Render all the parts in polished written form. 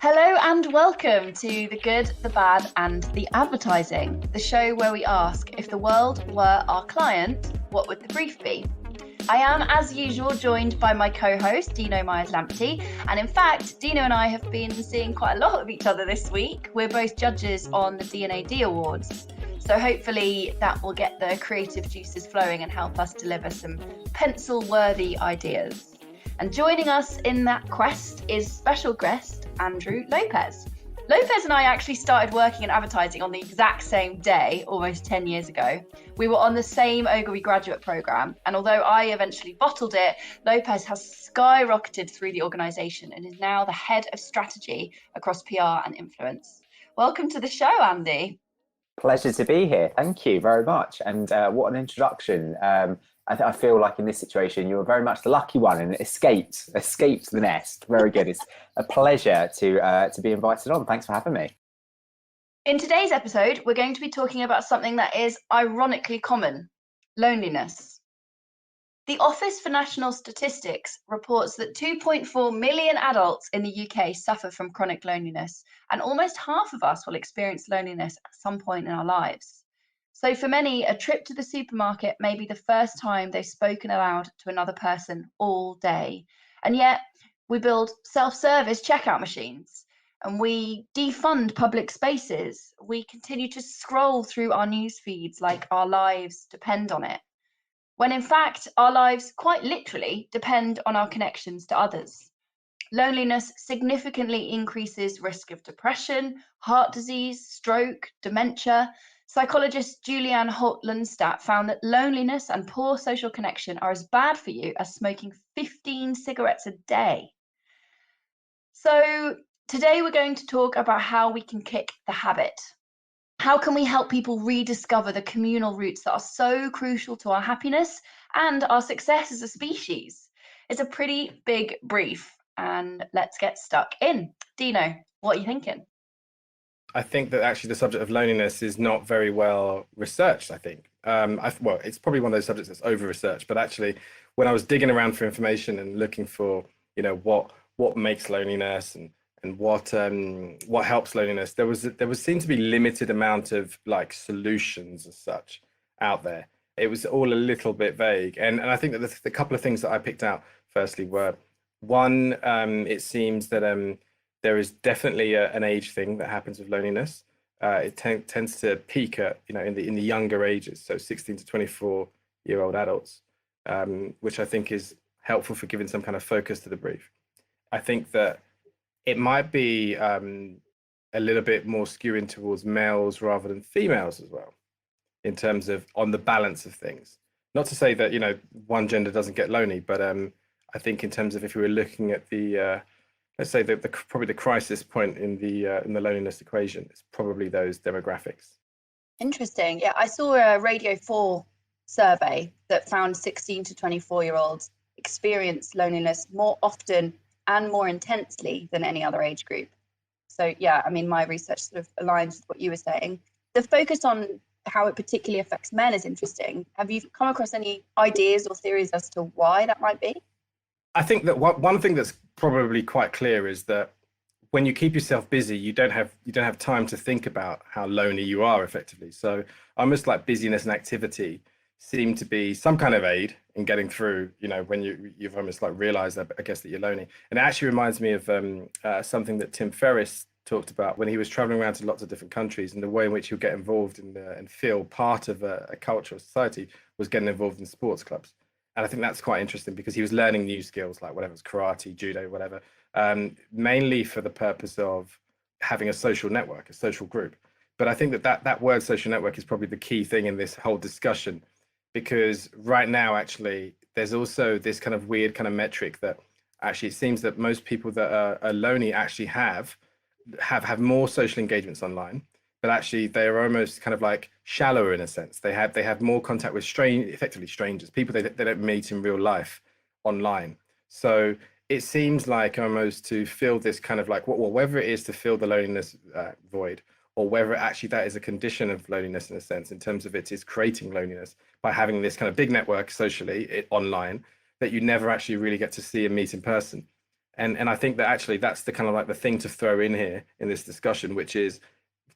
Hello and welcome to The Good, the Bad and the Advertising, the show where we ask if the world were our client, what would the brief be? I am, as usual, joined by my co-host, Dino Myers-Lamptey, and in fact, Dino and I have been seeing quite a lot of each other this week. We're both judges on the D&AD Awards, so hopefully that will get the creative juices flowing and help us deliver some pencil-worthy ideas. And joining us in that quest is special guest Andrew Lopez. Lopez and I actually started working in advertising on the exact same day, almost 10 years ago. We were on the same Ogilvy graduate program, and although I eventually bottled it, Lopez has skyrocketed through the organisation and is now the head of strategy across PR and influence. Welcome to the show, Andy. Pleasure to be here. Thank you very much. And what an introduction. I feel like in this situation, you were very much the lucky one and escaped the nest. Very good. It's a pleasure to be invited on. Thanks for having me. In today's episode, we're going to be talking about something that is ironically common: loneliness. The Office for National Statistics reports that 2.4 million adults in the UK suffer from chronic loneliness, and almost half of us will experience loneliness at some point in our lives. So for many, a trip to the supermarket may be the first time they've spoken aloud to another person all day. And yet we build self-service checkout machines and we defund public spaces. We continue to scroll through our news feeds like our lives depend on it, when in fact our lives quite literally depend on our connections to others. Loneliness significantly increases risk of depression, heart disease, stroke, dementia. Psychologist Julianne Holt-Lundstadt found that loneliness and poor social connection are as bad for you as smoking 15 cigarettes a day. So today we're going to talk about how we can kick the habit. How can we help people rediscover the communal roots that are so crucial to our happiness and our success as a species? It's a pretty big brief, and let's get stuck in. Dino, what are you thinking? I think that actually the subject of loneliness is not very well researched, I think. Well, it's probably one of those subjects that's over-researched, but actually when I was digging around for information and looking for, what makes loneliness and what helps loneliness, there seemed to be limited amount of like solutions as such out there. It was all a little bit vague. And I think that the couple of things that I picked out firstly were, one, it seems that there is definitely an age thing that happens with loneliness. It tends to peak at, in the younger ages, so 16 to 24-year-old adults, which I think is helpful for giving some kind of focus to the brief. I think that it might be a little bit more skewing towards males rather than females as well, in terms of on the balance of things. Not to say that, one gender doesn't get lonely, but I think in terms of if we were looking at the let's say that probably the crisis point in the loneliness equation is probably those demographics. Interesting. Yeah, I saw a Radio 4 survey that found 16 to 24-year-olds experience loneliness more often and more intensely than any other age group. So yeah, I mean, my research sort of aligns with what you were saying. The focus on how it particularly affects men is interesting. Have you come across any ideas or theories as to why that might be? I think that one thing that's probably quite clear is that when you keep yourself busy, you don't have time to think about how lonely you are effectively. So almost like busyness and activity seem to be some kind of aid in getting through, when you've almost like realized that, I guess, that you're lonely. And it actually reminds me of something that Tim Ferriss talked about when he was traveling around to lots of different countries, and the way in which he'll get involved in and feel part of a culture or society was getting involved in sports clubs. And I think that's quite interesting because he was learning new skills, like whatever, it's karate, judo, whatever, mainly for the purpose of having a social network, a social group. But I think that word social network is probably the key thing in this whole discussion, because right now, actually, there's also this kind of weird kind of metric that actually it seems that most people that are lonely actually have more social engagements online, but actually they're almost kind of like shallower in a sense. They have more contact with effectively strangers, people they don't meet in real life online. So it seems like almost to fill this kind of like, whether it is to fill the loneliness void, or whether actually that is a condition of loneliness in a sense, in terms of it is creating loneliness by having this kind of big network socially online that you never actually really get to see and meet in person. And I think that actually that's the kind of like the thing to throw in here in this discussion, which is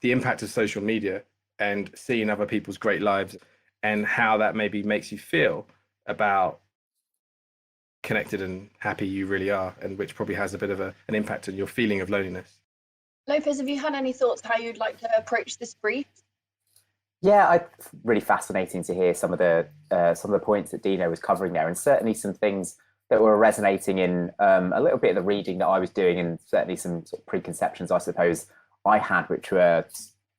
the impact of social media and seeing other people's great lives and how that maybe makes you feel about connected and happy you really are, and which probably has a bit of an impact on your feeling of loneliness. Lopez, have you had any thoughts how you'd like to approach this brief? Yeah, really fascinating to hear some of the points that Dino was covering there, and certainly some things that were resonating in a little bit of the reading that I was doing, and certainly some sort of preconceptions I suppose I had, which were,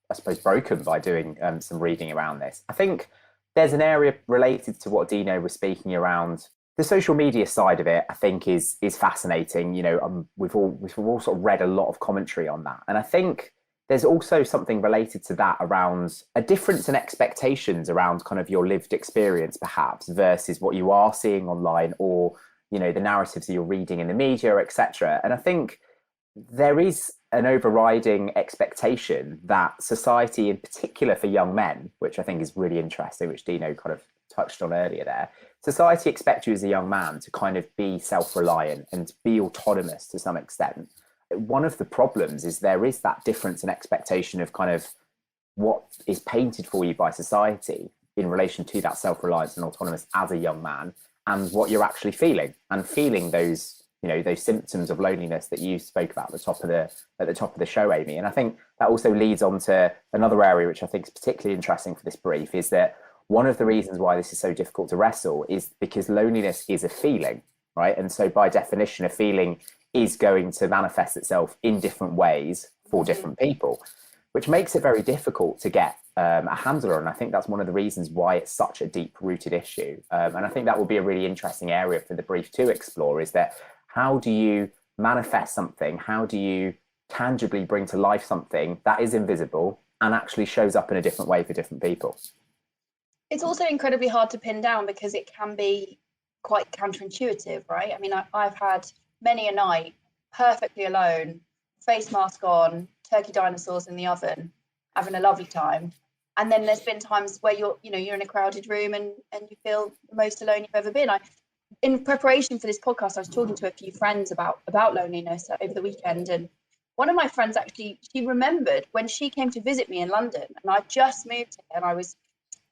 I suppose, broken by doing some reading around this. I think there's an area related to what Dino was speaking around. The social media side of it, I think, is fascinating. You know, we've all sort of read a lot of commentary on that, and I think there's also something related to that around a difference in expectations around kind of your lived experience, perhaps, versus what you are seeing online, or, you know, the narratives that you're reading in the media, etc. And I think there is an overriding expectation that society, in particular for young men, which I think is really interesting, which Dino kind of touched on earlier there, society expects you as a young man to kind of be self-reliant and be autonomous to some extent. One of the problems is there is that difference in expectation of kind of what is painted for you by society in relation to that self-reliance and autonomous as a young man, and what you're actually feeling, and feeling those, you know, those symptoms of loneliness that you spoke about at the top of the show, Amy. And I think that also leads on to another area which I think is particularly interesting for this brief, is that one of the reasons why this is so difficult to wrestle is because loneliness is a feeling, right? And so by definition, a feeling is going to manifest itself in different ways for different people, which makes it very difficult to get a handle on. And I think that's one of the reasons why it's such a deep-rooted issue. And I think that will be a really interesting area for the brief to explore, is that how do you manifest something? How do you tangibly bring to life something that is invisible and actually shows up in a different way for different people? It's also incredibly hard to pin down because it can be quite counterintuitive, right? I mean, I've had many a night perfectly alone, face mask on, turkey dinosaurs in the oven, having a lovely time. And then there's been times where you're in a crowded room and you feel the most alone you've ever been. In preparation for this podcast, I was talking to a few friends about loneliness over the weekend, and one of my friends actually, she remembered when she came to visit me in London, and I just moved here and I was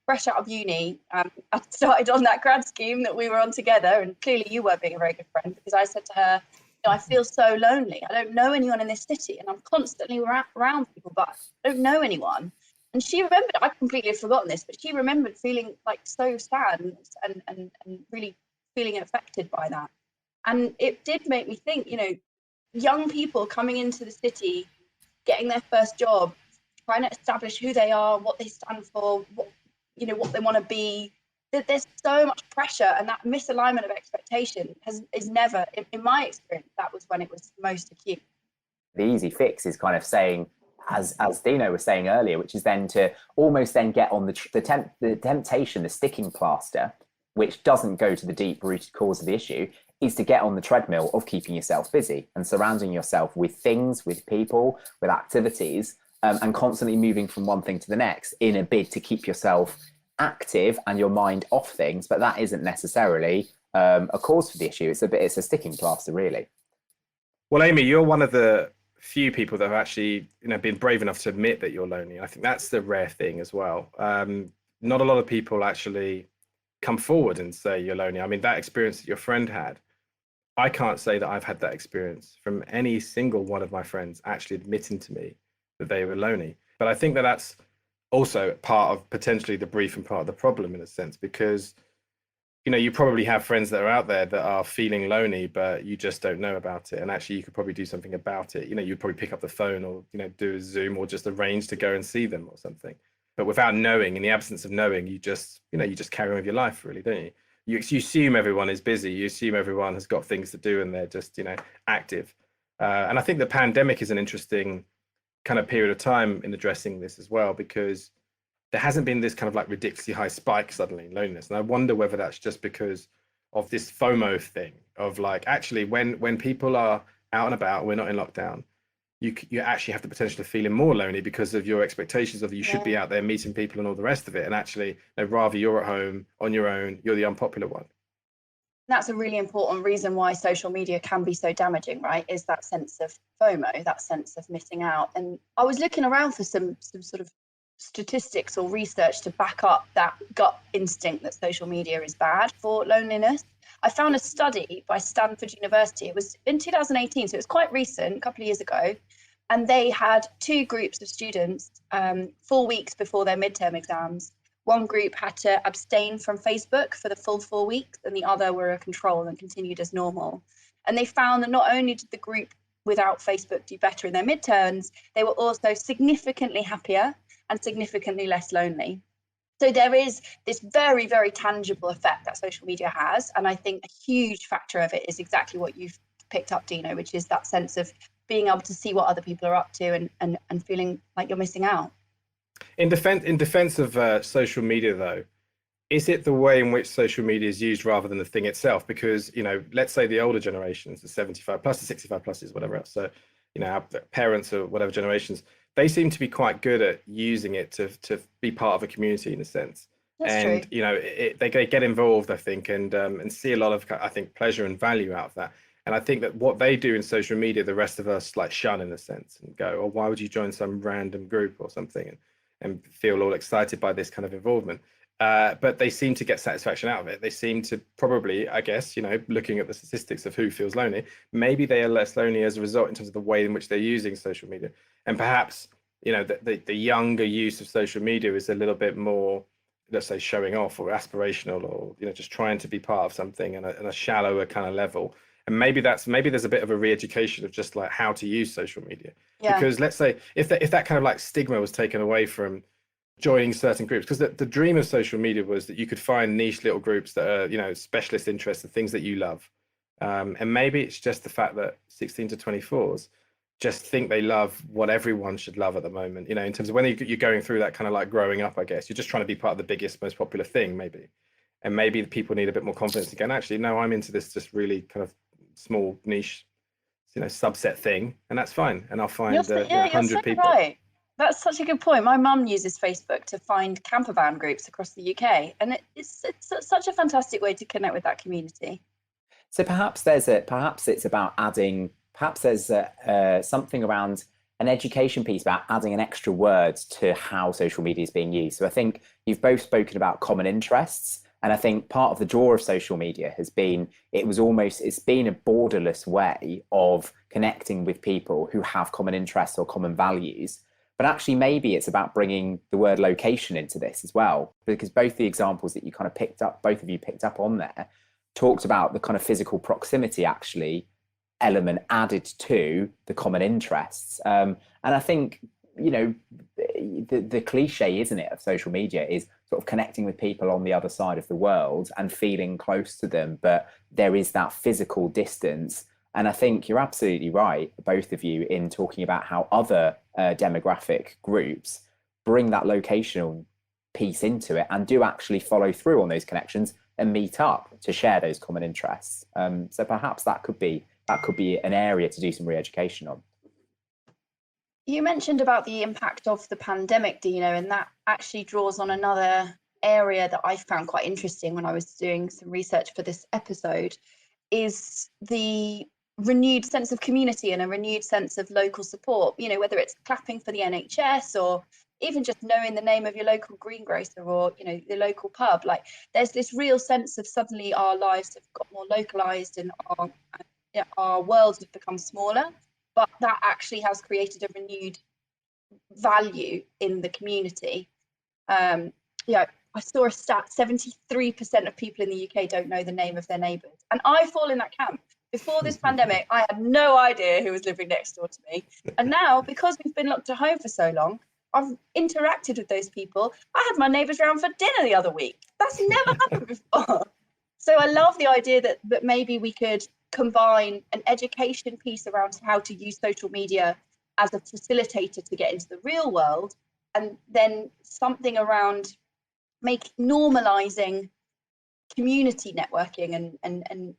fresh out of uni. I started on that grad scheme that we were on together, and clearly you were being a very good friend, because I said to her, I feel so lonely. I don't know anyone in this city, and I'm constantly around people, but I don't know anyone. And she remembered, I'd completely forgotten this, but she remembered feeling like so sad and really feeling affected by that. And it did make me think, young people coming into the city, getting their first job, trying to establish who they are, what they stand for, what they want to be. There's so much pressure, and that misalignment of expectation is never, in my experience, that was when it was most acute. The easy fix is kind of saying, as Dino was saying earlier, which is then to almost then get on the temptation, the sticking plaster, which doesn't go to the deep-rooted cause of the issue, is to get on the treadmill of keeping yourself busy and surrounding yourself with things, with people, with activities, and constantly moving from one thing to the next in a bid to keep yourself active and your mind off things. But that isn't necessarily a cause for the issue. It's a sticking plaster, really. Well, Amy, you're one of the few people that have actually been brave enough to admit that you're lonely. I think that's the rare thing as well. Not a lot of people actually come forward and say you're lonely. I mean, that experience that your friend had, I can't say that I've had that experience from any single one of my friends actually admitting to me that they were lonely. But I think that that's also part of potentially the brief and part of the problem, in a sense, because you probably have friends that are out there that are feeling lonely, but you just don't know about it. And actually you could probably do something about it. You'd probably pick up the phone, or do a Zoom, or just arrange to go and see them or something. But without knowing, in the absence of knowing, you just carry on with your life, really, don't you? You assume everyone is busy. You assume everyone has got things to do and they're just active. And I think the pandemic is an interesting kind of period of time in addressing this as well, because there hasn't been this kind of like ridiculously high spike suddenly in loneliness. And I wonder whether that's just because of this FOMO thing of like, actually, when people are out and about, we're not in lockdown, you actually have the potential of feeling more lonely because of your expectations of you should be out there meeting people and all the rest of it. And actually, rather you're at home on your own, you're the unpopular one. That's a really important reason why social media can be so damaging, right? Is that sense of FOMO, that sense of missing out. And I was looking around for some sort of statistics or research to back up that gut instinct that social media is bad for loneliness. I found a study by Stanford University. It was in 2018, so it was quite recent, a couple of years ago. And they had two groups of students 4 weeks before their midterm exams. One group had to abstain from Facebook for the full 4 weeks, and the other were a control and continued as normal. And they found that not only did the group without Facebook do better in their midterms, they were also significantly happier and significantly less lonely. So there is this very, very tangible effect that social media has. And I think a huge factor of it is exactly what you've picked up, Dino, which is that sense of being able to see what other people are up to and feeling like you're missing out. In defense of social media, though, is it the way in which social media is used rather than the thing itself? Because, let's say the older generations, the 75 plus, the 65 pluses, whatever else. So, our parents or whatever generations, they seem to be quite good at using it to be part of a community in a sense. That's and true. They get involved, I think, and see a lot of, I think, pleasure and value out of that. And I think that what they do in social media, the rest of us like shun in a sense and go, oh, why would you join some random group or something and feel all excited by this kind of involvement? But they seem to get satisfaction out of it. They seem to probably, I guess, looking at the statistics of who feels lonely, maybe they are less lonely as a result in terms of the way in which they're using social media. And perhaps, the younger use of social media is a little bit more, let's say, showing off or aspirational or, just trying to be part of something on a shallower kind of level. And maybe there's a bit of a re-education of just like how to use social media. Yeah. Because let's say if that kind of like stigma was taken away from joining certain groups, because the dream of social media was that you could find niche little groups that are, specialist interests and things that you love. And maybe it's just the fact that 16 to 24s just think they love what everyone should love at the moment, in terms of when you're going through that kind of like growing up, I guess you're just trying to be part of the biggest, most popular thing, maybe. And maybe the people need a bit more confidence again. Actually, no, I'm into this just really kind of small niche, subset thing, and that's fine. And I'll find 100 people. Right. That's such a good point. My mum uses Facebook to find camper van groups across the UK, and it's such a fantastic way to connect with that community. So perhaps it's about adding, perhaps there's something around an education piece about adding an extra word to how social media is being used. So I think you've both spoken about common interests. And I think part of the draw of social media has been, it's been a borderless way of connecting with people who have common interests or common values. But actually, maybe it's about bringing the word location into this as well, because both the examples that you kind of both of you picked up on there, talked about the kind of physical proximity actually element added to the common interests. And I think, the cliche, isn't it, of social media is sort of connecting with people on the other side of the world and feeling close to them, but there is that physical distance. And I think you're absolutely right, both of you, in talking about how other demographic groups bring that locational piece into it and do actually follow through on those connections and meet up to share those common interests. So perhaps that could be an area to do some re-education on. You mentioned about the impact of the pandemic, Dino, and that actually draws on another area that I found quite interesting when I was doing some research for this episode, is the renewed sense of community and a renewed sense of local support, whether it's clapping for the NHS or even just knowing the name of your local greengrocer or, the local pub. Like there's this real sense of suddenly our lives have got more localized and our worlds have become smaller. But that actually has created a renewed value in the community. I saw a stat, 73% of people in the UK don't know the name of their neighbours. And I fall in that camp. Before this pandemic, I had no idea who was living next door to me. And now, because we've been locked at home for so long, I've interacted with those people. I had my neighbours round for dinner the other week. That's never happened before. So I love the idea that maybe we could combine an education piece around how to use social media as a facilitator to get into the real world, and then something around normalizing community networking and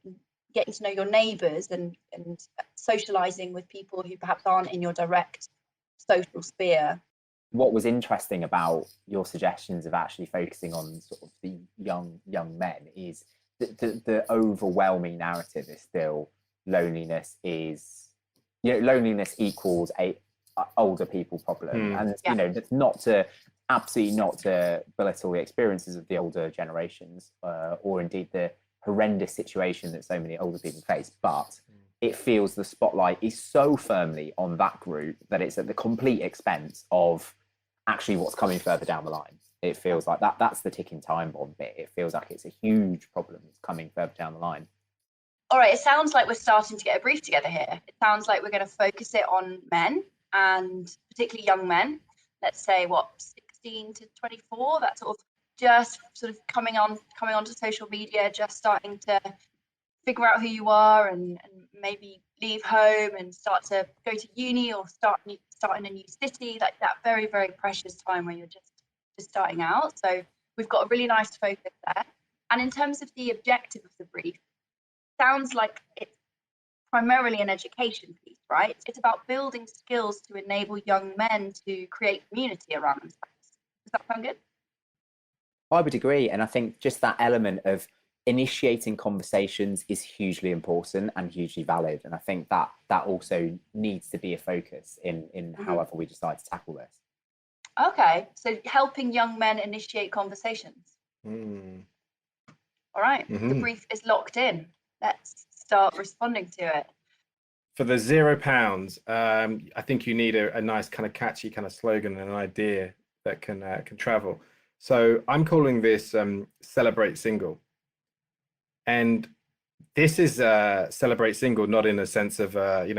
getting to know your neighbours and socializing with people who perhaps aren't in your direct social sphere. What was interesting about your suggestions of actually focusing on sort of the young men is the overwhelming narrative is still loneliness is, loneliness equals a older people problem. And, that's absolutely not to belittle the experiences of the older generations, or indeed the horrendous situation that so many older people face. But it feels the spotlight is so firmly on that group that it's at the complete expense of actually what's coming further down the line. It feels like that's the ticking time bomb bit. It feels like it's a huge problem that's coming further down the line. All right, it sounds like we're starting to get a brief together here. It sounds like we're going to focus it on men, and particularly young men. Let's say 16 to 24. That sort of just sort of coming onto social media, just starting to figure out who you are, and maybe leave home and start to go to uni or start in a new city. Like that very, very precious time where you're just starting out. So we've got a really nice focus there. And in terms of the objective of the brief, sounds like it's primarily an education piece, right? It's about building skills to enable young men to create community around themselves. Does that sound good? I would agree. And I think just that element of initiating conversations is hugely important and hugely valid. And I think that also needs to be a focus in however we decide to tackle this. Okay, so helping young men initiate conversations. All right, the brief is locked in. Let's start responding to it. For the £0, I think you need a nice kind of catchy kind of slogan and an idea that can travel. So I'm calling this Celebrate Single. And this is Celebrate Single, not in a sense of,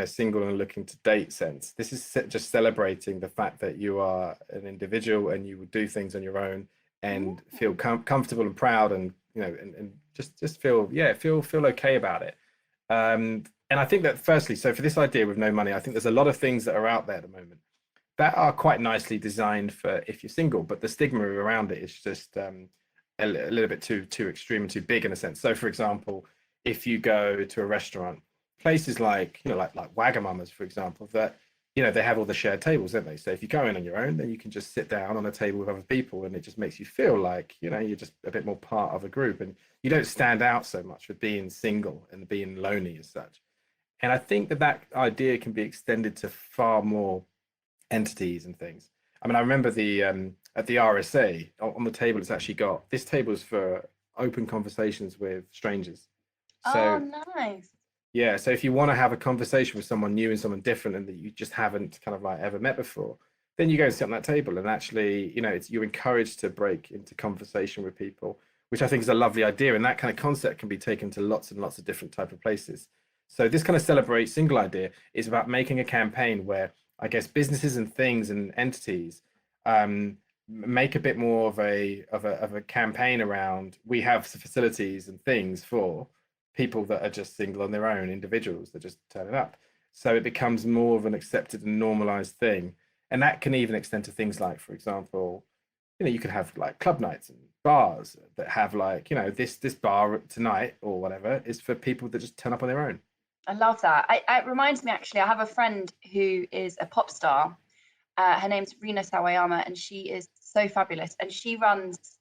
single and looking to date sense. This is just celebrating the fact that you are an individual and you will do things on your own and feel comfortable and proud, and, and just feel okay about it. And I think that firstly, so for this idea with no money, I think there's a lot of things that are out there at the moment that are quite nicely designed for if you're single, but the stigma around it is just a little bit too extreme and too big in a sense. So for example, if you go to a restaurant, places like, like Wagamama's, for example, that, they have all the shared tables, don't they? So if you go in on your own, then you can just sit down on a table with other people, and it just makes you feel like, you're just a bit more part of a group, and you don't stand out so much with being single and being lonely as such. And I think that idea can be extended to far more entities and things. I mean, I remember at the RSA on the table, it's actually got, this table is for open conversations with strangers. So, oh, nice. Yeah, so if you want to have a conversation with someone new and someone different and that you just haven't kind of like ever met before, then you go and sit on that table, and actually, you're encouraged to break into conversation with people, which I think is a lovely idea. And that kind of concept can be taken to lots and lots of different type of places. So this kind of Celebrate Single idea is about making a campaign where, I guess, businesses and things and entities make a bit more of a campaign around, we have facilities and things for people that are just single on their own, individuals that just turn it up. So it becomes more of an accepted and normalized thing. And that can even extend to things like, for example, you could have like club nights and bars that have like, this bar tonight or whatever is for people that just turn up on their own. I love that. It reminds me, actually, I have a friend who is a pop star. Her name's Rina Sawayama, and she is so fabulous. And she runs,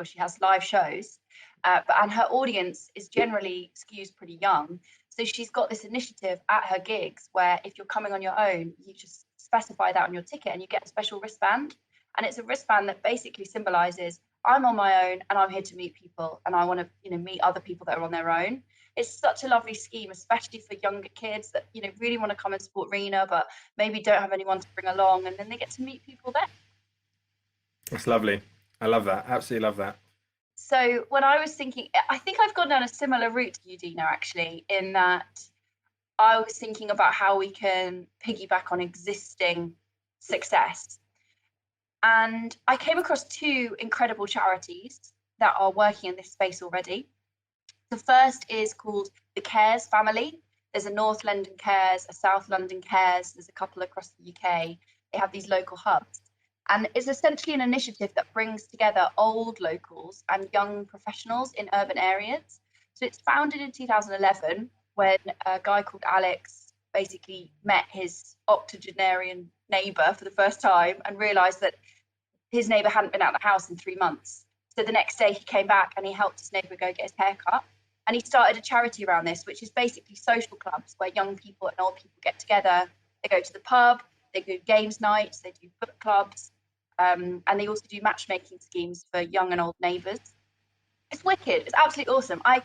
she has live shows, and her audience is generally skews pretty young. So she's got this initiative at her gigs where if you're coming on your own, you just specify that on your ticket and you get a special wristband. And it's a wristband that basically symbolizes, I'm on my own and I'm here to meet people, and I want to, meet other people that are on their own. It's such a lovely scheme, especially for younger kids that, really want to come and support Rena, but maybe don't have anyone to bring along, and then they get to meet people there. That's lovely. I love that. Absolutely love that. So when I was thinking, I think I've gone down a similar route to you, Dino, actually, in that I was thinking about how we can piggyback on existing success. And I came across two incredible charities that are working in this space already. The first is called the Cares Family. There's a North London Cares, a South London Cares. There's a couple across the UK. They have these local hubs. And it's essentially an initiative that brings together old locals and young professionals in urban areas. So it's founded in 2011 when a guy called Alex basically met his octogenarian neighbour for the first time and realised that his neighbour hadn't been out of the house in 3 months. So the next day he came back and he helped his neighbour go get his hair cut. And he started a charity around this, which is basically social clubs where young people and old people get together. They go to the pub, they do games nights, they do book clubs, and they also do matchmaking schemes for young and old neighbours. It's wicked. It's absolutely awesome. I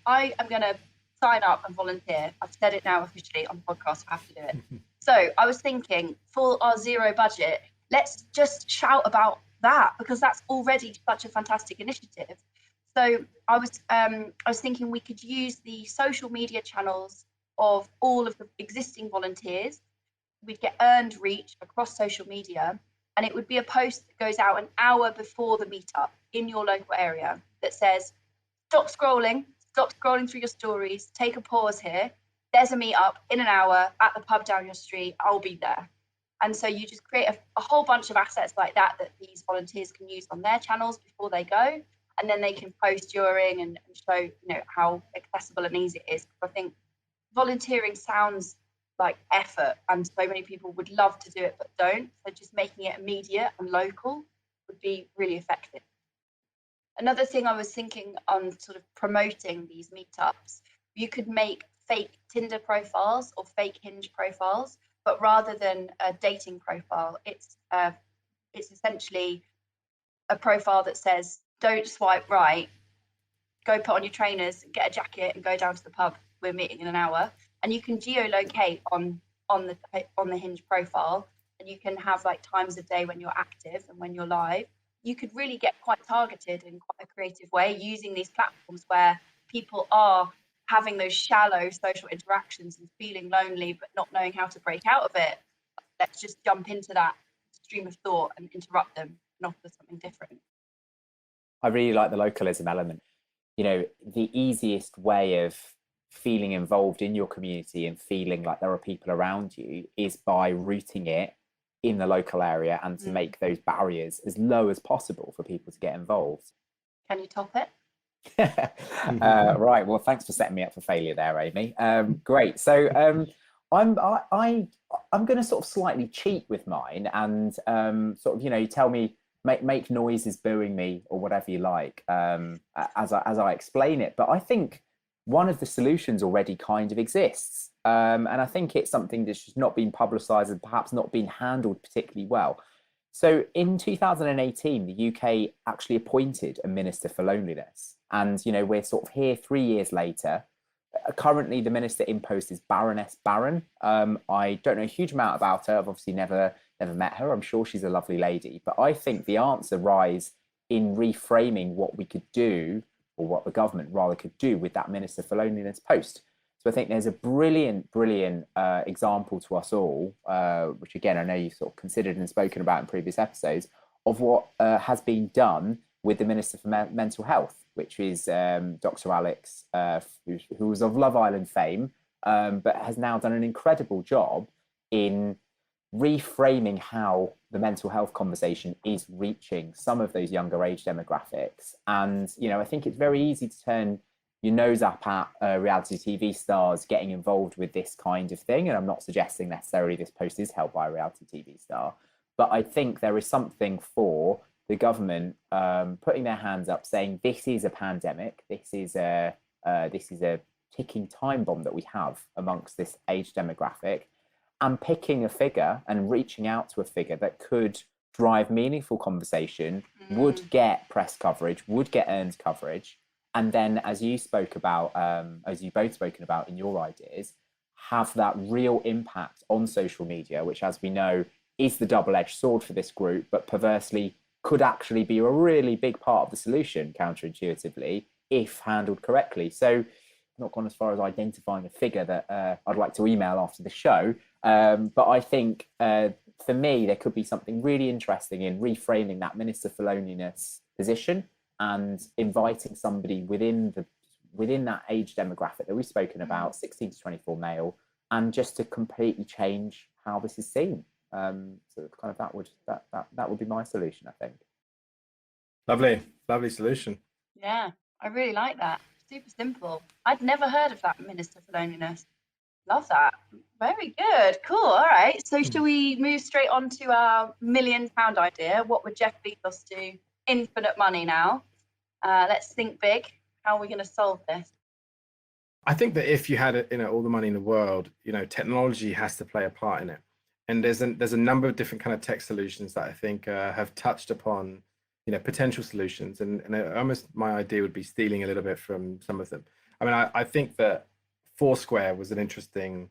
am going to sign up and volunteer. I've said it now officially on the podcast. I have to do it. So I was thinking, for our zero budget, let's just shout about that, because that's already such a fantastic initiative. So I was thinking we could use the social media channels of all of the existing volunteers. We'd get earned reach across social media, and it would be a post that goes out an hour before the meetup in your local area that says, stop scrolling through your stories, take a pause here. There's a meetup in an hour at the pub down your street. I'll be there. And so you just create a whole bunch of assets like that these volunteers can use on their channels before they go. And then they can post during and show, how accessible and easy it is. I think volunteering sounds like effort, and so many people would love to do it but don't. So just making it immediate and local would be really effective. Another thing I was thinking on sort of promoting these meetups, you could make fake Tinder profiles or fake Hinge profiles, but rather than a dating profile, it's essentially a profile that says, don't swipe right, go put on your trainers, get a jacket and go down to the pub. We're meeting in an hour. And you can geolocate on the Hinge profile, and you can have like times of day when you're active and when you're live. You could really get quite targeted in quite a creative way using these platforms where people are having those shallow social interactions and feeling lonely but not knowing how to break out of it. Let's just jump into that stream of thought and interrupt them and offer something different. I really like the localism element. The easiest way of feeling involved in your community and feeling like there are people around you is by rooting it in the local area and to make those barriers as low as possible for people to get involved. Can you top it? Right. Well, thanks for setting me up for failure there, Amy. Great. So I'm going to sort of slightly cheat with mine and sort of, tell me, make noises booing me or whatever you like as I explain it. But I think one of the solutions already kind of exists. And I think it's something that's just not been publicised and perhaps not been handled particularly well. So in 2018, the UK actually appointed a Minister for Loneliness. And, we're sort of here 3 years later. Currently, the minister in post is Baroness Barron. I don't know a huge amount about her. I've obviously never met her. I'm sure she's a lovely lady. But I think the answer lies in reframing what we could do, or what the government rather could do with that Minister for Loneliness post. So I think there's a brilliant example to us all, which again, I know you've sort of considered and spoken about in previous episodes, of what has been done with the Minister for Mental Health, which is Dr. Alex, who was of Love Island fame, but has now done an incredible job in reframing how the mental health conversation is reaching some of those younger age demographics. And, I think it's very easy to turn your nose up at reality TV stars getting involved with this kind of thing. And I'm not suggesting necessarily this post is held by a reality TV star, but I think there is something for the government putting their hands up, saying this is a pandemic, this is a ticking time bomb that we have amongst this age demographic, and picking a figure and reaching out to a figure that could drive meaningful conversation, would get press coverage, would get earned coverage, and then, as you spoke about, as you both spoken about in your ideas, have that real impact on social media, which, as we know, is the double-edged sword for this group, but perversely could actually be a really big part of the solution, counterintuitively, if handled correctly. So I've not gone as far as identifying a figure that I'd like to email after the show, but I think for me, there could be something really interesting in reframing that Minister for Loneliness position and inviting somebody within that age demographic that we've spoken about, 16 to 24 male, and just to completely change how this is seen. So kind of that would be my solution, I think. Lovely solution. Yeah, I really like that. Super simple. I'd never heard of that Minister for Loneliness. Love that. Very good. Cool. All right. So shall we move straight on to our £1 million idea? What would Jeff Bezos do? Infinite money now. Let's think big. How are we going to solve this? I think that if you had, all the money in the world, technology has to play a part in it. And there's a number of different kind of tech solutions that I think have touched upon, potential solutions. And almost my idea would be stealing a little bit from some of them. I mean, I think that Foursquare was an interesting,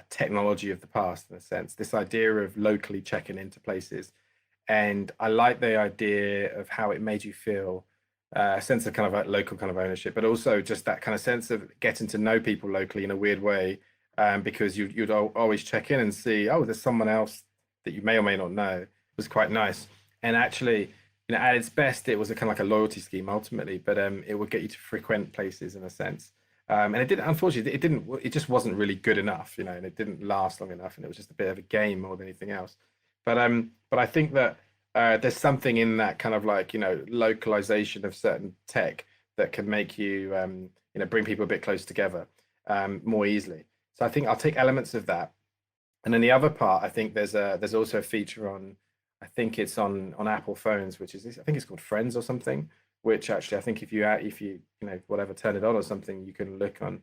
technology of the past in a sense. This idea of locally checking into places, and I like the idea of how it made you feel, a sense of kind of like local kind of ownership, but also just that kind of sense of getting to know people locally in a weird way, because you'd always check in and see, oh, there's someone else that you may or may not know. It was quite nice. And actually, at its best, it was a kind of like a loyalty scheme ultimately, but it would get you to frequent places in a sense. And it didn't, unfortunately, it just wasn't really good enough, and it didn't last long enough, and it was just a bit of a game more than anything else. But I think that there's something in that kind of like, localization of certain tech that can make you, bring people a bit closer together more easily. So I think I'll take elements of that. And then the other part, I think there's also a feature on, I think it's on Apple phones, which is, I think it's called Friends or something, which actually I think if you whatever, turn it on or something, you can look on,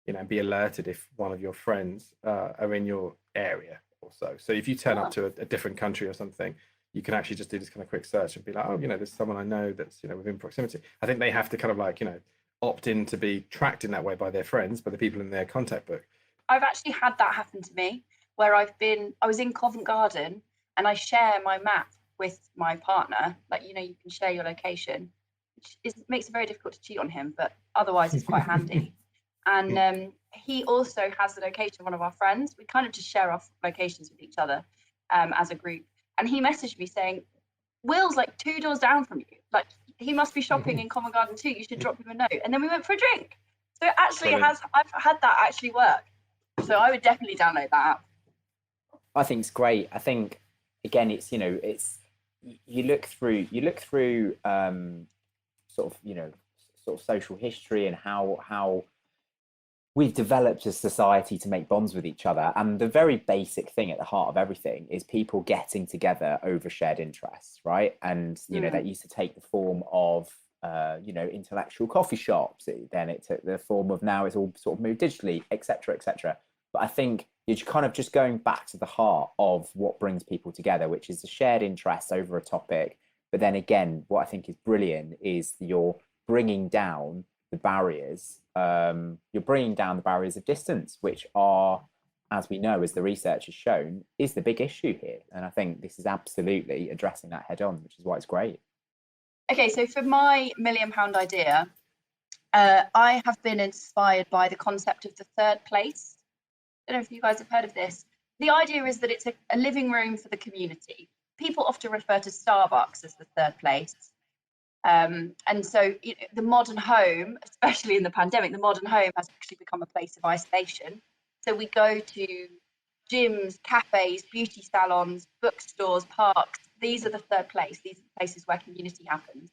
and be alerted if one of your friends are in your area or so. So if you turn up to a different country or something, you can actually just do this kind of quick search and be like, oh, there's someone I know that's, within proximity. I think they have to kind of like, opt in to be tracked in that way by their friends, by the people in their contact book. I've actually had that happen to me where I was in Covent Garden and I share my map with my partner. Like, you can share your location, which makes it very difficult to cheat on him, but otherwise it's quite handy. And he also has the location of one of our friends. We kind of just share our locations with each other as a group. And he messaged me saying, Will's like 2 doors down from you. Like, he must be shopping in Covent Garden too. You should drop him a note. And then we went for a drink. So it actually I've had that actually work. So I would definitely download that app. I think it's great. I think, again, it's, it's, you look through sort of social history and how we've developed as society to make bonds with each other. And the very basic thing at the heart of everything is people getting together over shared interests, right? And, that used to take the form of, intellectual coffee shops. Then it took the form of, now it's all sort of moved digitally, et cetera, et cetera. But I think you're kind of just going back to the heart of what brings people together, which is the shared interests over a topic. But then again, what I think is brilliant is you're bringing down the barriers. You're bringing down the barriers of distance, which are, as we know, as the research has shown, is the big issue here. And I think this is absolutely addressing that head on, which is why it's great. Okay, so for my £1 million idea, I have been inspired by the concept of the third place. I don't know if you guys have heard of this. The idea is that it's a living room for the community. People often refer to Starbucks as the third place. And so the modern home, especially in the pandemic, the modern home has actually become a place of isolation. So we go to gyms, cafes, beauty salons, bookstores, parks. These are the third place. These are the places where community happens.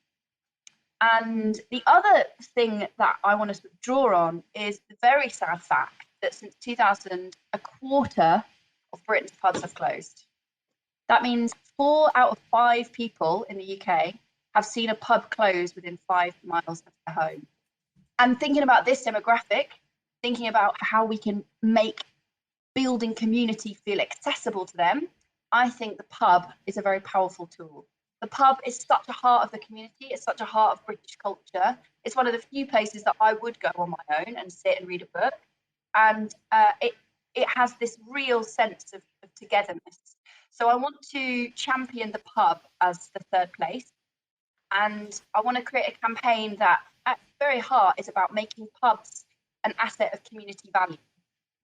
And the other thing that I want to sort of draw on is the very sad fact that since 2000, a quarter of Britain's pubs have closed. That means 4 out of 5 people in the UK have seen a pub close within 5 miles of their home. And thinking about this demographic, thinking about how we can make building community feel accessible to them, I think the pub is a very powerful tool. The pub is such a heart of the community. It's such a heart of British culture. It's one of the few places that I would go on my own and sit and read a book. And it has this real sense of togetherness. So I want to champion the pub as the third place. And I want to create a campaign that at its very heart is about making pubs an asset of community value.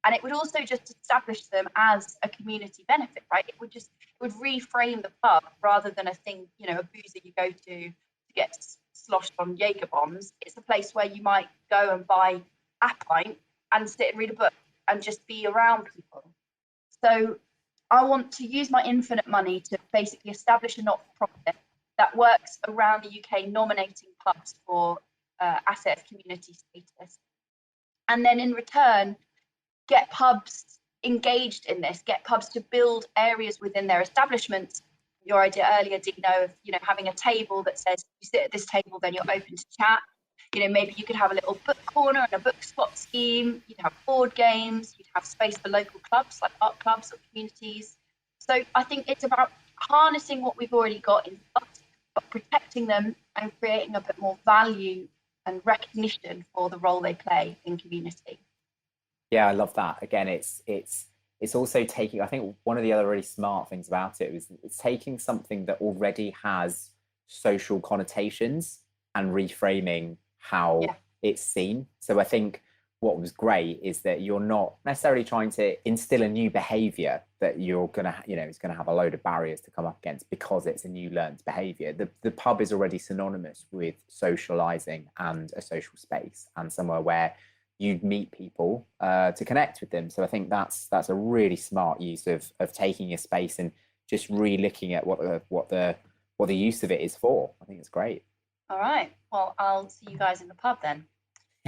And it would also just establish them as a community benefit, right? It would reframe the pub rather than a thing, a boozer you go to get sloshed on Jaeger bombs. It's a place where you might go and buy a pint and sit and read a book and just be around people. So I want to use my infinite money to basically establish a not-for-profit that works around the UK nominating pubs for asset of community status. And then in return, get pubs engaged in this, get pubs to build areas within their establishments your idea earlier, Dino, of, having a table that says you sit at this table, then you're open to chat. Maybe you could have a little book corner and a book swap scheme. You'd have board games. You'd have space for local clubs like art clubs or communities. So I think it's about harnessing what we've already got in clubs, but protecting them and creating a bit more value and recognition for the role they play in community. Yeah, I love that. Again, it's also taking, I think one of the other really smart things about it is it's taking something that already has social connotations and reframing how it's seen. So I think what was great is that you're not necessarily trying to instill a new behavior that you're going to, it's going to have a load of barriers to come up against because it's a new learned behavior. The pub is already synonymous with socializing and a social space and somewhere where you'd meet people to connect with them. So I think that's a really smart use of taking a space and just re-looking at what the use of it is for. I think it's great. All right. Well, I'll see you guys in the pub then.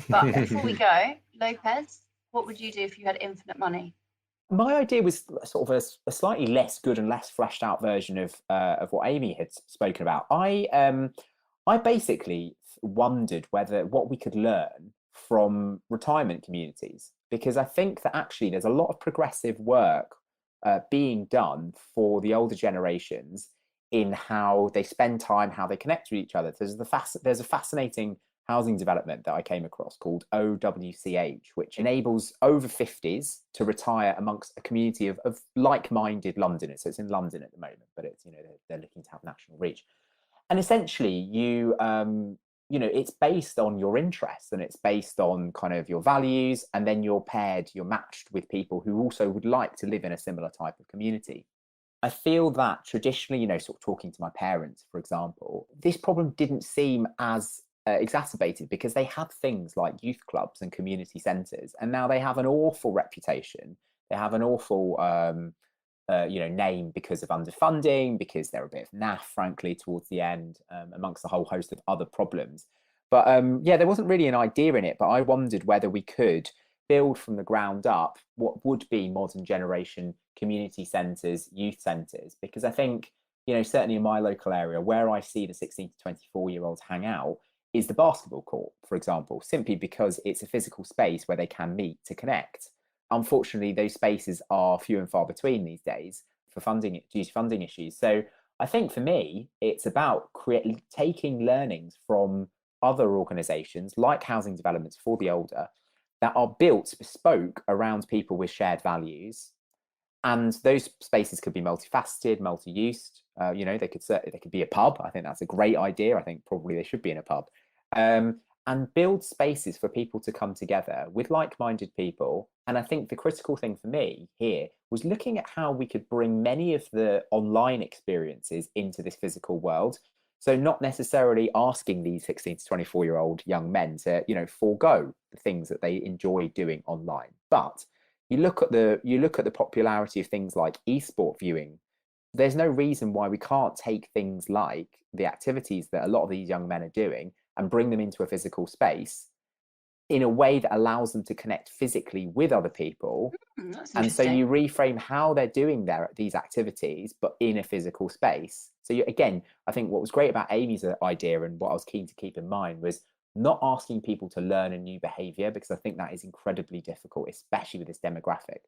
But before we go, Lopez, what would you do if you had infinite money? My idea was sort of a slightly less good and less fleshed out version of what Amy had spoken about. I basically wondered what we could learn from retirement communities, because I think that actually there's a lot of progressive work being done for the older generations in how they spend time, how they connect with each other. There's a fascinating housing development that I came across called OWCH, which enables over 50s to retire amongst a community of like-minded Londoners. So it's in London at the moment, but it's, they're looking to have national reach. And essentially it's based on your interests and it's based on kind of your values, and then you're matched with people who also would like to live in a similar type of community. I feel that traditionally, sort of talking to my parents, for example, this problem didn't seem as exacerbated because they had things like youth clubs and community centres, and now they have an awful reputation. They have an awful name because of underfunding, because they're a bit of naff, frankly, towards the end, amongst a whole host of other problems. But there wasn't really an idea in it, but I wondered whether we could build from the ground up what would be modern generation community centres, youth centres, because I think, certainly in my local area, where I see the 16 to 24-year-olds hang out is the basketball court, for example, simply because it's a physical space where they can meet to connect. Unfortunately, those spaces are few and far between these days due to funding issues. So I think for me, it's about taking learnings from other organisations like housing developments for the older that are built bespoke around people with shared values. And those spaces could be multifaceted, multi-used. They could be a pub. I think that's a great idea. I think probably they should be in a pub. And build spaces for people to come together with like-minded people. And I think the critical thing for me here was looking at how we could bring many of the online experiences into this physical world. So not necessarily asking these 16 to 24-year-old young men to, forego the things that they enjoy doing online. But you look at the popularity of things like esport viewing. There's no reason why we can't take things like the activities that a lot of these young men are doing and bring them into a physical space in a way that allows them to connect physically with other people. And so you reframe how they're doing these activities, but in a physical space. So again, I think what was great about Amy's idea and what I was keen to keep in mind was not asking people to learn a new behavior, because I think that is incredibly difficult, especially with this demographic.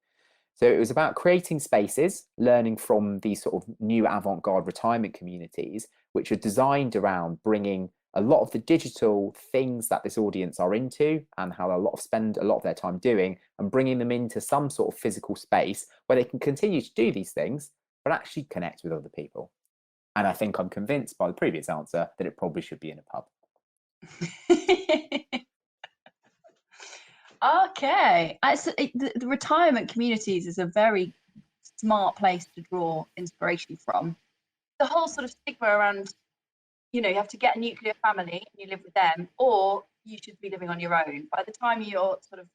So it was about creating spaces, learning from these sort of new avant-garde retirement communities, which are designed around bringing a lot of the digital things that this audience are into and how spend a lot of their time doing, and bringing them into some sort of physical space where they can continue to do these things, but actually connect with other people. And I think I'm convinced by the previous answer that it probably should be in a pub. Okay. The retirement communities is a very smart place to draw inspiration from. The whole sort of stigma around, you have to get a nuclear family and you live with them, or you should be living on your own. By the time you're sort of,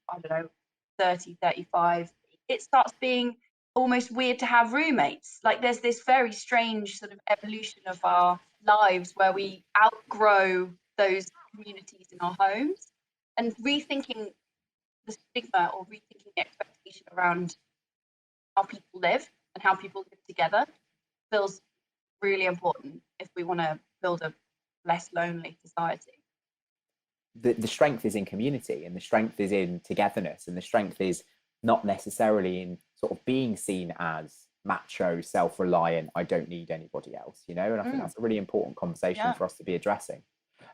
30, 35, it starts being almost weird to have roommates. Like there's this very strange sort of evolution of our lives where we outgrow those communities in our homes, and rethinking the stigma or rethinking the expectation around how people live and how people live together feels really important if we want to build a less lonely society. The strength is in community, and the strength is in togetherness, and the strength is not necessarily in sort of being seen as macho, self-reliant, I don't need anybody else, you know. And I think that's a really important conversation for us to be addressing.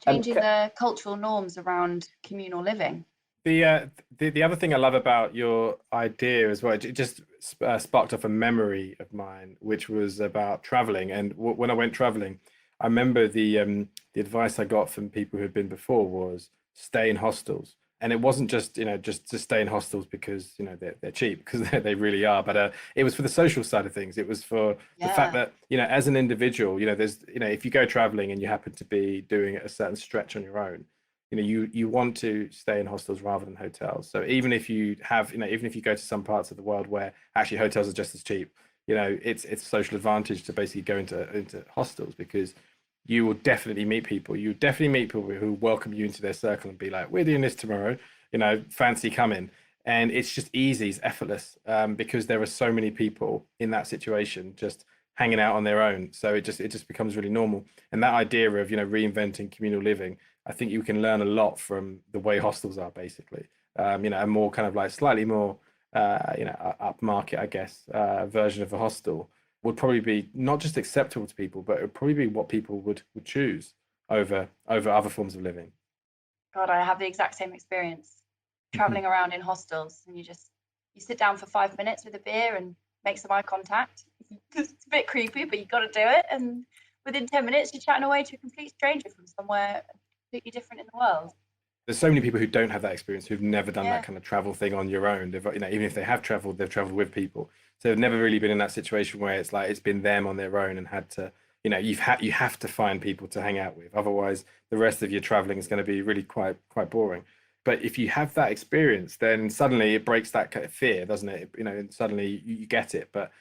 Changing the cultural norms around communal living. The other thing I love about your idea as well, it just sparked off a memory of mine, which was about traveling. And when I went traveling, I remember the advice I got from people who had been before was stay in hostels. And it wasn't just, just to stay in hostels because, they're cheap, because they really are. But it was for the social side of things. It was for the fact that, as an individual, there's, if you go traveling and you happen to be doing a certain stretch on your own, you want to stay in hostels rather than hotels. So even if you have, even if you go to some parts of the world where actually hotels are just as cheap, it's a social advantage to basically go into hostels, because you will definitely meet people. You definitely meet people who welcome you into their circle and be like, we're doing this tomorrow, fancy coming. And it's just easy, it's effortless, because there are so many people in that situation just hanging out on their own. So it just becomes really normal. And that idea of, reinventing communal living, I think you can learn a lot from the way hostels are, basically. A more kind of like slightly more, upmarket, I guess, version of a hostel would probably be not just acceptable to people, but it would probably be what people would choose over other forms of living. God, I have the exact same experience traveling around in hostels, and you sit down for 5 minutes with a beer and make some eye contact. It's a bit creepy, but you got to do it. And within 10 minutes, you're chatting away to a complete stranger from somewhere completely different in the world. There's so many people who don't have that experience, who've never done that kind of travel thing on your own. They've, even if they have traveled, they've traveled with people. So they've never really been in that situation where it's like it's been them on their own and had to, you have to find people to hang out with. Otherwise, the rest of your traveling is going to be really quite boring. But if you have that experience, then suddenly it breaks that kind of fear, doesn't it? And suddenly you get it. But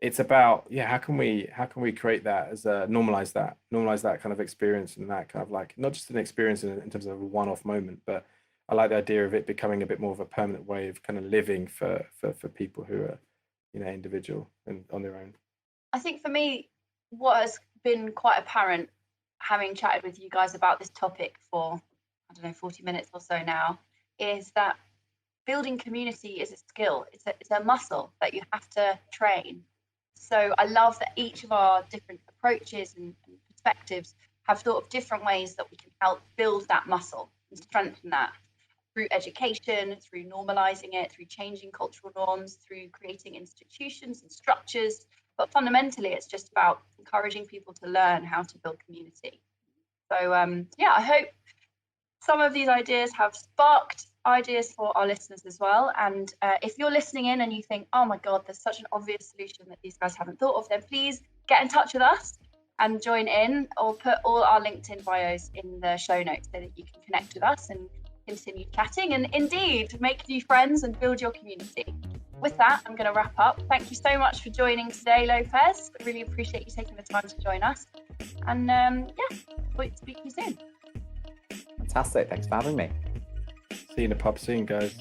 it's about, how can we create that as normalize that kind of experience, and that kind of like not just an experience in terms of a one-off moment, but I like the idea of it becoming a bit more of a permanent way of kind of living for people who are, individual and on their own. I think for me, what has been quite apparent, having chatted with you guys about this topic for, 40 minutes or so now, is that building community is a skill. It's a muscle that you have to train. So I love that each of our different approaches and perspectives have thought of different ways that we can help build that muscle and strengthen that through education, through normalizing it, through changing cultural norms, through creating institutions and structures. But fundamentally, it's just about encouraging people to learn how to build community. So I hope some of these ideas have sparked ideas for our listeners as well. And if you're listening in and you think, oh my God, there's such an obvious solution that these guys haven't thought of, then please get in touch with us and join in, or put all our LinkedIn bios in the show notes so that you can connect with us and continue chatting and indeed make new friends and build your community. With that, I'm going to wrap up. Thank you so much for joining today, Lopez. I really appreciate you taking the time to join us. And wait to speak to you soon. Fantastic. Thanks for having me. See you in the pub soon, guys.